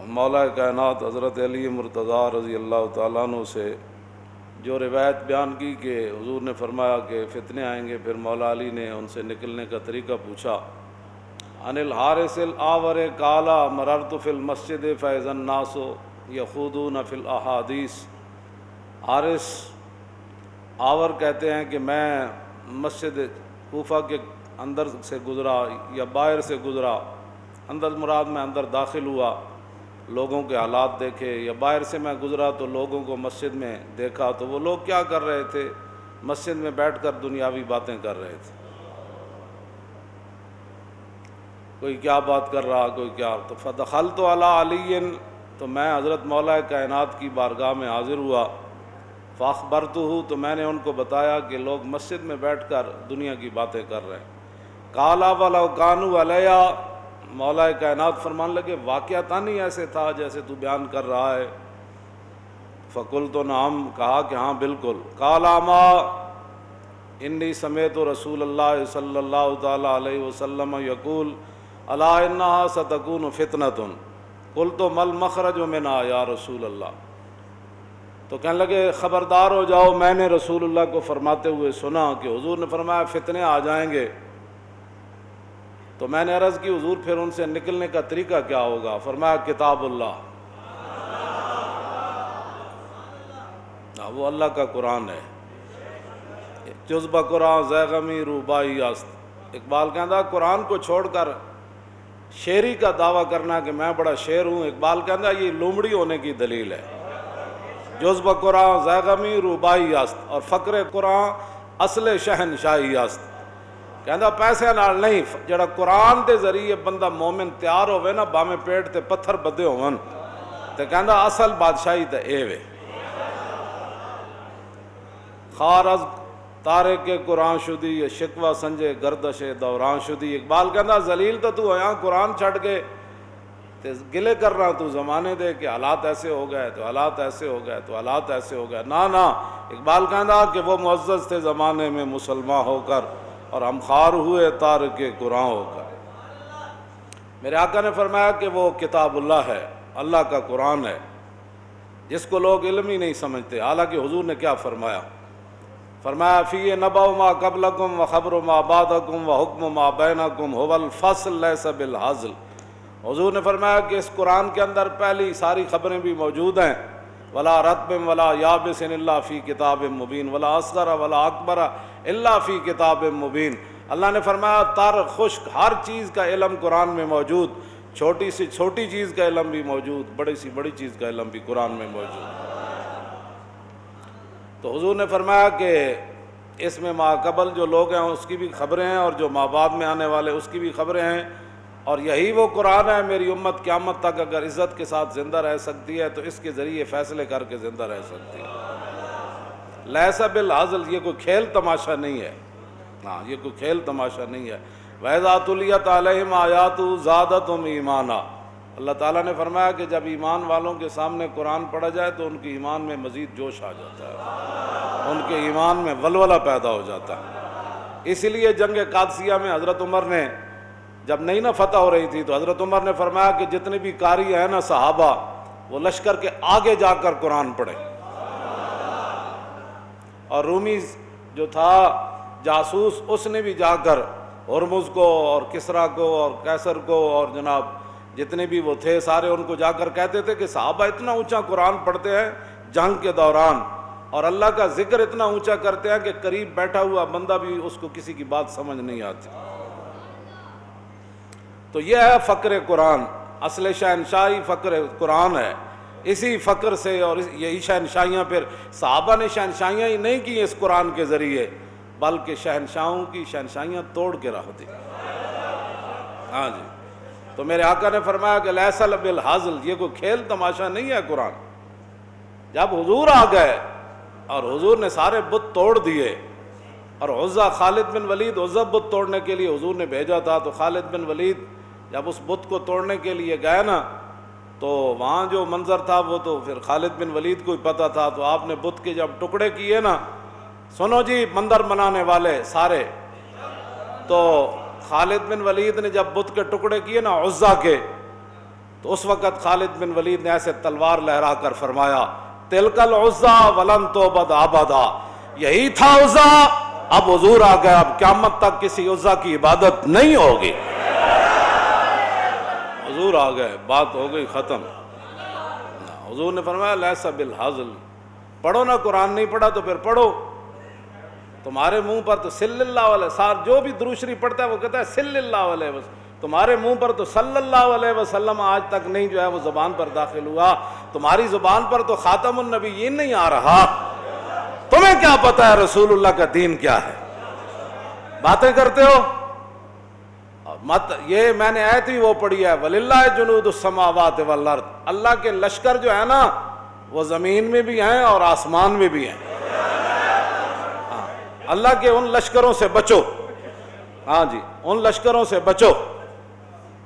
مولا کائنات حضرت علی مرتضیٰ رضی اللہ تعالیٰ عنہ سے جو روایت بیان کی کہ حضور نے فرمایا کہ فتنے آئیں گے، پھر مولا علی نے ان سے نکلنے کا طریقہ پوچھا۔ عن الحارث الآور قال مررت فی المسجد فاذا الناس یخوضون فی الاحادیث۔ حارث آور کہتے ہیں کہ میں مسجد کوفہ کے اندر سے گزرا یا باہر سے گزرا، اندر مراد میں اندر داخل ہوا، لوگوں کے حالات دیکھے، یا باہر سے میں گزرا تو لوگوں کو مسجد میں دیکھا تو وہ لوگ کیا کر رہے تھے؟ مسجد میں بیٹھ کر دنیاوی باتیں کر رہے تھے، کوئی کیا بات کر رہا، کوئی کیا۔ تو فدخلت علی علی، تو میں حضرت مولا کائنات کی بارگاہ میں حاضر ہوا، فاخبرتہ، تو میں نے ان کو بتایا کہ لوگ مسجد میں بیٹھ کر دنیا کی باتیں کر رہے ہیں۔ قال ولو کانوا علیہ، مولا کائنات فرمان لگے واقعتاً ہی ایسے تھا جیسے تو بیان کر رہا ہے؟ فقلت نعم، کہا کہ ہاں بالکل۔ قال اما انی سمعت رسول اللہ صلی اللہ تعالی علیہ وسلم یقول الا انہا ستکون فتنۃ، قلت ما المخرج منہا یا رسول اللہ۔ تو کہنے لگے خبردار ہو جاؤ، میں نے رسول اللہ کو فرماتے ہوئے سنا کہ حضور نے فرمایا فتنے آ جائیں گے۔ تو میں نے عرض کی حضور پھر ان سے نکلنے کا طریقہ کیا ہوگا؟ فرمایا کتاب اللہ، وہ اللہ کا قرآن ہے، جذبہ قرآن زیغمی روبائی است۔ اقبال کہتا قرآن کو چھوڑ کر شیری کا دعویٰ کرنا کہ میں بڑا شیر ہوں، اقبال کہتا یہ لومڑی ہونے کی دلیل ہے۔ جذبہ قرآن زیغمی روبائی است، اور فقر قرآن اصل شہنشاہی است۔ کہندا پیسے نال نہیں، جڑا قرآن دے ذریعے بندہ مومن تیار ہوئے نا، باویں پیٹ تے پتھر بدے ہون، تے کہندا اصل بادشاہی تے اے وے۔ خار از تارک قرآن شدی، یہ شکوہ سنجے گردش دوران شدی۔ اقبال کہندا ذلیل تو ہویا قرآن چھڑ کے تے گلے کر رہا تو زمانے دے کہ حالات ایسے ہو گئے، تو حالات ایسے ہو گئے، تو حالات ایسے ہو گئے۔ نا اقبال کہندا کہ وہ معزز تھے زمانے میں مسلمان ہو کر، اور ہم خار ہوئے تارک قرآن ہو کر۔ میرے آقا نے فرمایا کہ وہ کتاب اللہ ہے، اللہ کا قرآن ہے، جس کو لوگ علم ہی نہیں سمجھتے۔ حالانکہ حضور نے کیا فرمایا؟ فرمایا فی نبأ ما قبلکم وخبر ما بعدکم وحکم ما بینکم هو الفصل لیس بالہزل۔ حضور نے فرمایا کہ اس قرآن کے اندر پہلی ساری خبریں بھی موجود ہیں، ولا رطب ولا یابس الا فی کتاب مبین ولا اصغر ولا اکبر الا فی کتاب مبین۔ اللہ نے فرمایا تر خشک ہر چیز کا علم قرآن میں موجود، چھوٹی سی چھوٹی چیز کا علم بھی موجود، بڑی سی بڑی چیز کا علم بھی قرآن میں موجود۔ تو حضور نے فرمایا کہ اس میں ما قبل جو لوگ ہیں اس کی بھی خبریں ہیں، اور جو ما بعد میں آنے والے اس کی بھی خبریں ہیں، اور یہی وہ قرآن ہے میری امت قیامت تک اگر عزت کے ساتھ زندہ رہ سکتی ہے تو اس کے ذریعے فیصلے کر کے زندہ رہ سکتی ہے۔ لیس بالہزل، یہ کوئی کھیل تماشا نہیں ہے، ہاں یہ کوئی کھیل تماشا نہیں ہے۔ وَإِذَا تُلِيَتْ عَلَيْهِمْ آيَاتُهُ زَادَتْهُمْ ایمانا۔ اللہ تعالیٰ نے فرمایا کہ جب ایمان والوں کے سامنے قرآن پڑھا جائے تو ان کے ایمان میں مزید جوش آ جاتا ہے، ان کے ایمان میں ولولہ پیدا ہو جاتا ہے۔ اسی لیے جنگ قادسیہ میں حضرت عمر نے جب نئی نہ فتح ہو رہی تھی تو حضرت عمر نے فرمایا کہ جتنے بھی قاری ہیں نا صحابہ، وہ لشکر کے آگے جا کر قرآن پڑھیں۔ اور رومی جو تھا جاسوس، اس نے بھی جا کر ہرمز کو اور کسریٰ کو اور قیصر کو اور جناب جتنے بھی وہ تھے سارے، ان کو جا کر کہتے تھے کہ صحابہ اتنا اونچا قرآن پڑھتے ہیں جنگ کے دوران، اور اللہ کا ذکر اتنا اونچا کرتے ہیں کہ قریب بیٹھا ہوا بندہ بھی اس کو کسی کی بات سمجھ نہیں آتی۔ تو یہ ہے فقر قرآن، اصل شہنشاہی فقر قرآن ہے۔ اسی فقر سے اور یہی شہنشاہیاں پھر صحابہ نے شہنشاہیاں ہی نہیں کی اس قرآن کے ذریعے، بلکہ شہنشاہوں کی شہنشاہیاں توڑ کے رکھ دی۔ ہاں جی، تو میرے آقا نے فرمایا کہ لیس بالہزل، یہ کوئی کھیل تماشا نہیں ہے قرآن۔ جب حضور آ گئے اور حضور نے سارے بت توڑ دیے، اور عزا خالد بن ولید عزا بت توڑنے کے لیے حضور نے بھیجا تھا، تو خالد بن ولید جب اس بت کو توڑنے کے لیے گئے نا، تو وہاں جو منظر تھا وہ تو پھر خالد بن ولید کو ہی پتہ تھا۔ تو آپ نے بت کے جب ٹکڑے کیے نا، سنو جی مندر بنانے والے سارے، تو خالد بن ولید نے جب بت کے ٹکڑے کیے نا عزا کے، تو اس وقت خالد بن ولید نے ایسے تلوار لہرا کر فرمایا تلک العزا ولن تعبد ابدا، یہی تھا عزا، اب حضور آ گیا، اب قیامت تک کسی عزا کی عبادت نہیں ہوگی۔ حضور آ گئے، بات ہو گئی ختم۔ حضور نے فرمایا لیس بالحزل، پڑھو نا، قرآن نہیں پڑھا تو پھر پڑھو، تمہارے منہ پر تو صلی اللہ علیہ وسلم، جو بھی درود شریف پڑھتا ہے وہ کہتا ہے صلی اللہ علیہ وسلم، تمہارے منہ پر تو صلی اللہ علیہ وسلم آج تک نہیں جو ہے وہ زبان پر داخل ہوا، تمہاری زبان پر تو خاتم النبیین نہیں آ رہا، تمہیں کیا پتہ ہے رسول اللہ کا دین کیا ہے، باتیں کرتے ہو مت۔ یہ میں نے آیت بھی وہ پڑھی ہے وَلِلَّهِ جُنُودُ السَّمَاوَاتِ وَالْأَرْضِ، اللہ کے لشکر جو ہے نا وہ زمین میں بھی ہیں اور آسمان میں بھی ہیں، اللہ کے ان لشکروں سے بچو، ہاں جی ان لشکروں سے بچو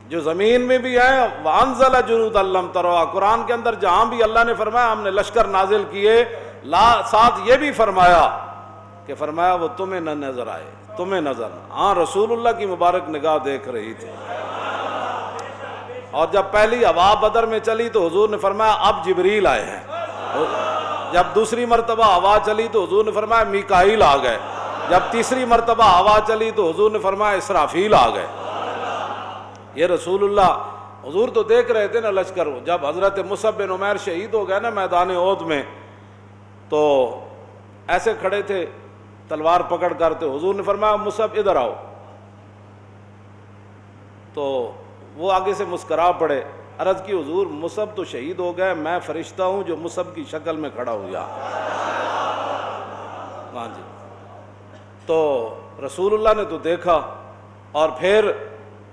جو زمین میں بھی ہیں۔ وَأَنزَلَ جُنُودًا لَّمْ تَرَوْهَا، قرآن کے اندر جہاں بھی اللہ نے فرمایا ہم نے لشکر نازل کیے، ساتھ یہ بھی فرمایا کہ فرمایا وہ تمہیں نہ نظر آئے، تمہیں نظر نہ، ہاں رسول اللہ کی مبارک نگاہ دیکھ رہی تھی۔ اور جب پہلی ہوا بدر میں چلی تو حضور نے فرمایا اب جبریل آئے ہیں، جب دوسری مرتبہ ہوا چلی تو حضور نے فرمایا میکائیل آ گئے، جب تیسری مرتبہ ہوا چلی تو حضور نے فرمایا اسرافیل آ گئے۔ یہ رسول اللہ، حضور تو دیکھ رہے تھے نا لشکر، جب حضرت مصعب بن عمیر شہید ہو گئے نا میدان احد میں، تو ایسے کھڑے تھے تلوار پکڑ کر، تو حضور نے فرمایا مصعب ادھر آؤ، تو وہ آگے سے مسکرا پڑے، عرض کی حضور مصعب تو شہید ہو گئے، میں فرشتہ ہوں جو مصعب کی شکل میں کھڑا ہوا۔ ہاں جی، تو رسول اللہ نے تو دیکھا۔ اور پھر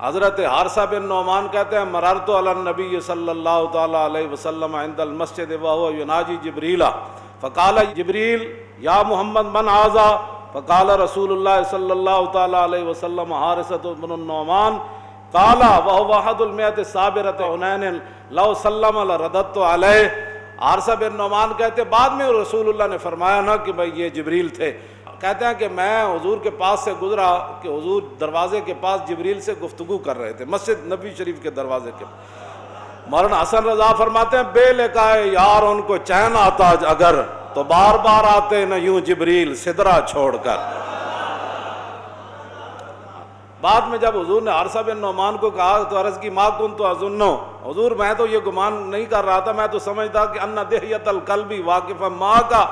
حضرت حارثہ بن نعمان کہتے ہیں مررت علی النبی صلی اللہ تعالی علیہ وسلم عند المسجد وهو يناجي جبریل فقال جبریل یا محمد من هذا فقال رسول اللہ صلی اللہ تعالی علیہ وسلم حارثہ بن النعمان قال وهو احد المئة الصابرة حنین لو سلم لرددت علیہ۔ حارثہ بن نعمان کہتے بعد میں رسول اللہ نے فرمایا نا کہ بھئی یہ جبریل تھے، کہتے ہیں کہ میں حضور کے پاس سے گزرا کہ حضور دروازے کے پاس جبریل سے گفتگو کر رہے تھے، مسجد نبی شریف کے دروازے کے۔ مولانا حسن رضا فرماتے ہیں بے لقائے یار ان کو چین آتا اگر تو بار بار آتے نہ یوں جبریل سدرا چھوڑ کر۔ بعد میں جب حضور نے حارثہ بن نعمان کو کہا تو عرض کی ما کنت اظنو، حضور میں تو یہ گمان نہیں کر رہا تھا، میں تو سمجھتا کہ ان دہیت القلب واقف ماں کا،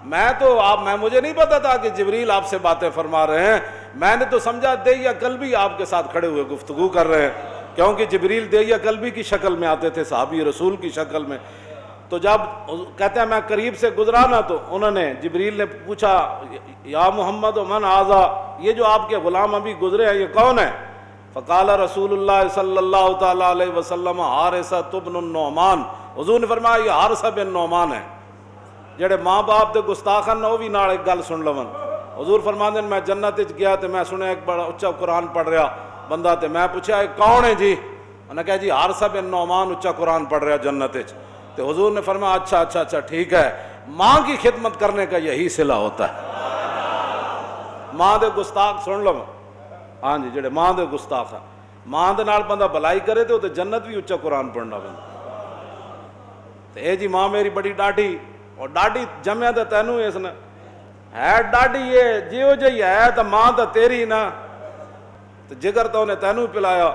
میں مجھے نہیں پتا تھا کہ جبریل آپ سے باتیں فرما رہے ہیں، میں نے تو سمجھا دہیہ قلبی آپ کے ساتھ کھڑے ہوئے گفتگو کر رہے ہیں، کیونکہ جبریل دہیہ قلبی کی شکل میں آتے تھے، صحابی رسول کی شکل میں۔ تو جب کہتے ہیں میں قریب سے گزرا نا تو انہوں نے جبریل نے پوچھا یا محمد من ھذا، یہ جو آپ کے غلام ابھی گزرے ہیں یہ کون ہے؟ فقال رسول اللہ صلی اللہ تعالی علیہ وسلم حارثہ بن النعمان، حضور نے فرمایا یہ حارثہ بن نعمان ہے جڑے ماں باپ دے گستاخن وہ بھی نال ایک گل سن لون۔ حضور فرماندے میں جنت وچ گیا تے میں سنیا ایک بڑا اچا قرآن پڑھ رہا بندہ، تے میں پوچھا یہ کون ہے جی؟ انہوں نے کہا جی حارثہ بن نعمان اچا قرآن پڑھ رہا جنت وچ۔ تے حضور نے فرمایا اچھا ٹھیک ہے، ماں کی خدمت کرنے کا یہی صلہ ہوتا ہے، ماں دے گستاخ سن لو، ہاں جی جڑے ماں دے گستاخ ہیں، ماں دے نال بندہ بھلائی کرے تے تے جنت بھی اچا قرآن پڑھنا بندہ۔ تے اے جی ماں میری بڑی ڈاڈی، اور ڈاڈی جمع تو تینوں اس نے ہے ڈاڈی یہ جیو جی ہے تو ماں تو تیری نا، تو جگر تو انہیں تینوں پلایا۔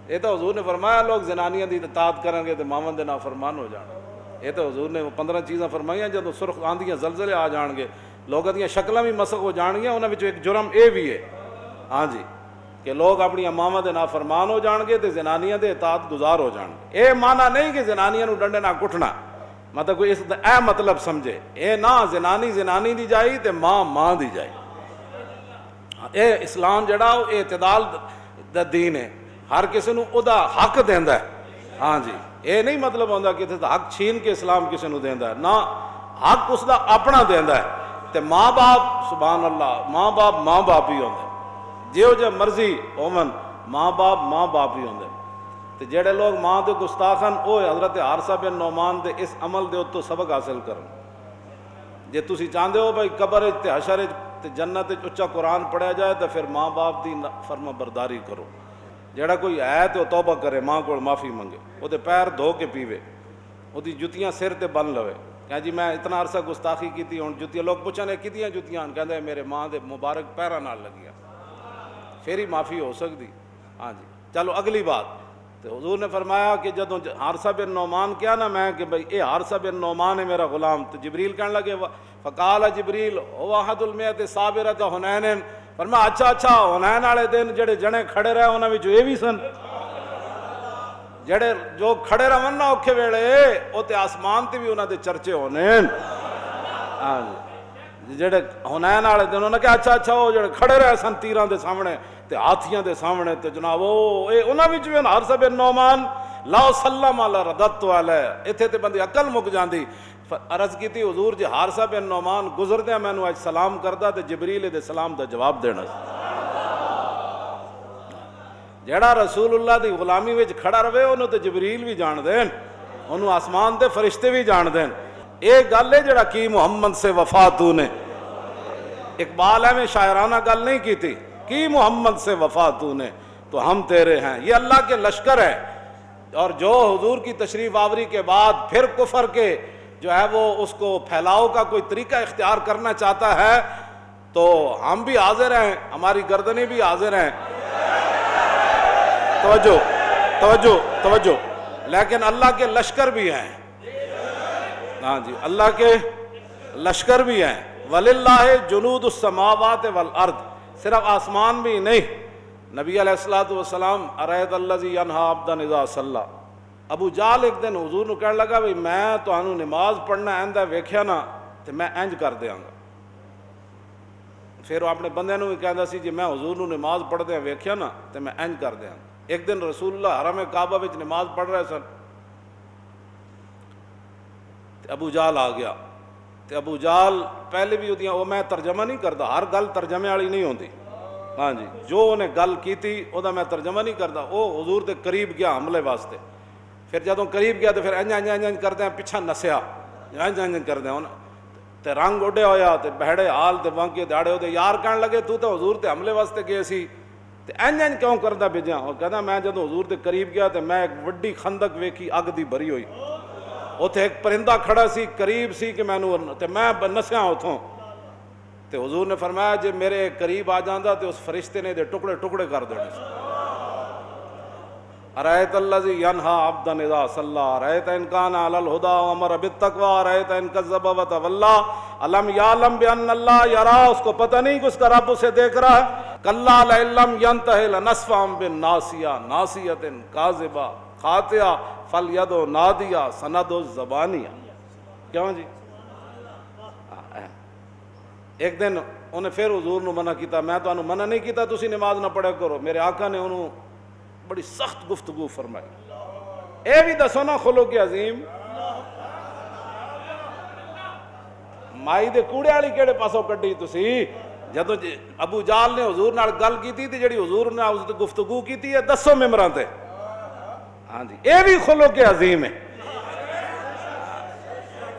یہ تو حضور نے فرمایا لوگ زنانیاں دی اطاعت کریں گے تو ماون دے نافرمان ہو جانا۔ یہ تو حضور نے 15 چیزاں فرمائیاں، جب سرخ آندیاں زلزلے آ جان گے، لوگوں دیاں شکلاں بھی مسخ ہو جان گیا، انہاں وچوں ایک جرم اے بھی ہے، ہاں جی کہ لوگ اپنی ماواں دے نافرمان ہو جان گے تے زنانیاں دے اطاعت گزار ہو جان گے۔ اے معنی نہیں کہ زنانیاں نو ڈنڈے نہ کٹنا، مطلب کوئی اس دا اے مطلب سمجھے، اے نہ زنانی دی جائی تے ماں دی جائی۔ اے اسلام جڑا اے اعتدال دا دین ہے، ہر کسی نو او دا حق دیندا ہے، ہاں جی اے نہیں مطلب ہوندا کہ حق چھین کے اسلام کسی نو دیندا ہے، نہ حق اس دا اپنا دیندا ہے۔ تے ماں باپ سبحان اللہ ماں باپ ہی ہوندے، جیو جے مرضی ہوون ماں باپ ہی ہوندے۔ تے جڑے لوگ ماں دے گستاخن او حضرت حارثہ بن نعمان دے اس عمل دے اتوں سبق حاصل کرن۔ جے تسی چاہندے ہو بھائی قبر وچ تے حشر وچ تے جنت وچ اچا قرآن پڑھیا جائے تے پھر ماں باپ دی فرما برداری کرو، جڑا کوئی ہے تو توبہ کرے، ماں کو معافی منگے، وہ پیر دھو کے پیوے، وہ جتیاں سر تے بن لوے کہ جی میں اتنا عرصہ گستاخی کی، ہوں جتیاں لوگ پوچھنے کتیاں جتیاں، کہ میرے ماں دے مبارک پیراں نال لگیاں، پھر ہی معافی ہو سکتی۔ ہاں جی چلو اگلی بات، تو حضور نے فرمایا کہ جدوں حارثہ بن نعمان کیا نا میں کہ بھئی اے حارثہ بن نعمان ہے میرا غلام، تو جبریل کہنے لگے فقال جبریل هو احد المئۃ صابرۃ حنین، فرمایا اچھا حنین والے دن جڑے جنے کھڑے رہے انہاں وچ یہ بھی سن، جڑے جو کھڑے رہن نا اوکھے ویلے او تے آسمان تے بھی انہاں دے چرچے ہونے۔ ہاں جی جڑے حنین والے دن انہاں کہ اچھا وہ جڑے کھڑے رہے سن تیراں دے سامنے تے ہاتھیاں دے سامنے، تے جناب او اے انہاں وچ بھی حارثہ بن نعمان لا سلم علی ردت علیہ، ایتھے تے بندی عقل مک جاندی۔ عرض کیتی حضور جی حارثہ بن نعمان گزردیا مینوں اج سلام کردا تے جبریل دے سلام دا جواب دینا سی۔ جڑا رسول اللہ دی غلامی وچ کھڑا رہے انہوں تے جبریل بھی جان دین، انہوں آسمان دے فرشتے بھی جان دین۔ ایک گل ہے جڑا کی محمد سے وفا تو نے، اقبال ہے میں شاعرانہ گل نہیں کی تھی، کی محمد سے وفا تو نے تو ہم تیرے ہیں، یہ اللہ کے لشکر ہے۔ اور جو حضور کی تشریف آوری کے بعد پھر کفر کے جو ہے وہ اس کو پھیلاؤ کا کوئی طریقہ اختیار کرنا چاہتا ہے تو ہم بھی حاضر ہیں، ہماری گردنیں بھی حاضر ہیں۔ توجہ لیکن اللہ کے لشکر بھی ہیں، ہاں جی اللہ کے لشکر بھی ہیں۔ وَلِلَّهِ جُنُودُ السَّمَاوَاتِ وَالْأَرْضِ، صرف آسمان بھی نہیں۔ نبی علیہ السلام اَرَأَيْتَ الَّذِي يَنْهَىٰ عَبْدًا إِذَا صَلَّىٰ، ابو جال ایک دن حضور نو کہنے لگا بھئی میں تانوں نماز پڑھنا آئندہ ویکھیا نا تے میں انج کر دیاں گا۔ پھر وہ اپنے بندے نو بھی کہندا سی جی میں حضور نو نماز پڑھدے ویکھیا نا تے میں انج کر دیاں گا۔ ایک دن رسول اللہ حرم کعبہ وچ نماز پڑھ رہے سن، ابو جال آ گیا، تے ابو جال پہلے بھی ہوتی وہ میں ترجمہ نہیں کرتا، ہر گل ترجمے والی نہیں ہوتی، ہاں جی جو انہیں گل کیتی وہ میں ترجمہ نہیں کرتا۔ وہ حضور دے قریب گیا حملے واسطے، پھر جدوں قریب گیا تو پھر انج کردے پیچھا نسیا، انج کردے تے رنگ اڈیا ہویا تے بہڑے حال تے بانکے داڑے ہوتے یار کہنے لگے تو حضور تے حملے واسطے گئے سی تے انج کیوں کردا بھیجا؟ وہ کہنا میں جدوں حضور دے قریب گیا تے میں ایک وڈی خندق ویکھی اگ دی بھری ہوئی، اوتھے ایک پرندہ کھڑا سی قریب سی کہ مینوں تے میں نسیا اتھوں، تے حضور نے فرمایا جے میرے قریب آ جاندا تے اس فرشتے نے دے ٹکڑے ٹکڑے کر دینے سی۔ اَرَأَيْتَ الَّذِي يَنْهَىٰ عَبْدًا إِذَا صَلَّىٰ أَرَأَيْتَ إِنْ كَانَ عَلَى الْهُدَىٰ وَأَمَرَ بِالتَّقْوَىٰ أَرَأَيْتَ إِنْ كَذَّبَ وَتَوَلَّىٰ أَلَمْ يَعْلَمْ بِأَنَّ اللَّهَ يَرَىٰ، اس کو پتہ نہیں کہ اس کا رب اسے دیکھ رہا ہے۔ كَلَّا لَئِن لَّمْ يَنْتَهِ لَنَسْفَعًا بِالنَّاصِيَةِ نَاصِيَةٍ كَاذِبَةٍ خَاطِئَةٍ فَلْيَدْعُ نَادِيَهَا سَنَدْعُ الزَّبَانِيَةَ۔ کیوں جی؟ ایک دن انہیں پھر حضور نے منع کیتا، میں تو انہوں منع نہیں کیتا تسی نماز نہ پڑھے کرو، میرے آقا نے انہوں بڑی سخت گفتگو فرمائی۔ اے بھی دسو نا خلق عظیم، مائی دے کوڑے والی کیڑے پاسوں کڈی تسی؟ جدوں ابو جال نے حضور نال گل کیتی تے جڑی حضور نے اس تے گفتگو کیتی ہے دسو ممبراں تے، ہاں جی اے بھی خلق عظیم ہے،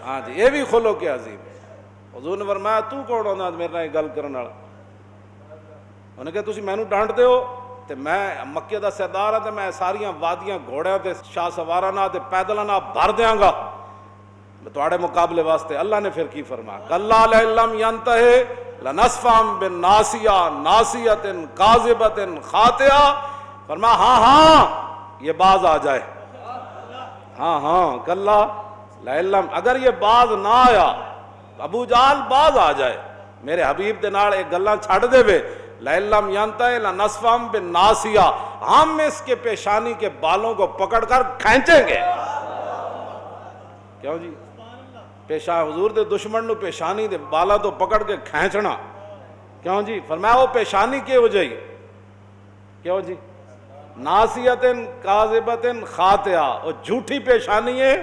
ہاں جی اے بھی خلق عظیم ہے۔ حضور نے فرمایا تو کون ہوندا میرے نال گل کرن والا؟ انہیں کہا تسی مینوں ڈانٹ دیو تے میں مکے دا سردار ہاں تے میں ساریاں وادیاں گھوڑیاں تے شاہ سواراں نال تے پیدلاں نال بھر دیاں گا تواڈے مقابلے واسطے۔ اللہ نے پھر کی فرمایا؟ کَلَّا لَئِن لَّمْ يَنْتَهِ لَنَسْفَعًا بِالنَّاصِيَةِ نَاصِيَةٍ كَاذِبَةٍ خَاطِئَةٍ، فرمایا ہاں یہ باز آ جائے، ہاں کَلَّا لَئِن لَّمْ، اگر یہ باز نہ آیا ابو جال باز آ جائے میرے حبیب دے نال ایک گلاں چھڑ دے وے، لَئِن لَّمْ يَنْتَهِ لَنَسْفَعًا بِالنَّاصِيَةِ، ہم اس کے پیشانی کے بالوں کو پکڑ کر کھینچیں گے۔ کیوں جی؟ حضور دے دشمن نو پیشانی دے بالا تو پکڑ کے کھینچنا، کیوں جی؟ فرمایا وہ پیشانی کی ہو جائی، کیوں جی؟ ناصیتن کاذبتن خاطئہ، وہ جھوٹی پیشانی ہے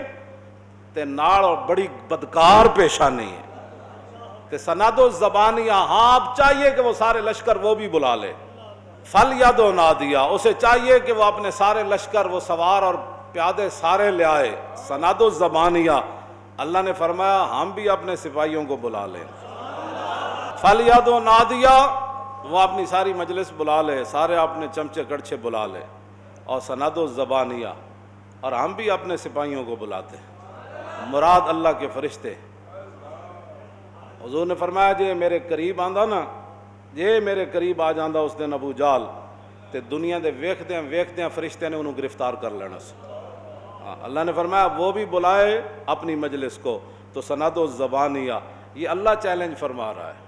تے نال اور بڑی بدکار پیشانی ہے تے سند و زبانیہ، ہاں اب چاہیے کہ وہ سارے لشکر وہ بھی بلا لے، فل ید و نادیہ، اسے چاہیے کہ وہ اپنے سارے لشکر وہ سوار اور پیادے سارے لے آئے، سند و زبانیہ۔ اللہ نے فرمایا ہم بھی اپنے سپاہیوں کو بلا لیں، فل ید و نادیہ، وہ اپنی ساری مجلس بلا لے، سارے اپنے چمچے کڑچے بلا لے۔ اور سند الزبانیہ، اور ہم بھی اپنے سپاہیوں کو بلاتے ہیں، مراد اللہ کے فرشتے۔ حضور نے فرمایا جے میرے قریب آندا نا، جے میرے قریب آ جاندہ اس دن ابو جال تے دنیا دے ویکھدیاں فرشتے نے انہوں گرفتار کر لینا سی۔ اللہ نے فرمایا وہ بھی بلائے اپنی مجلس کو، تو سند الزبانیہ، یہ اللہ چیلنج فرما رہا ہے۔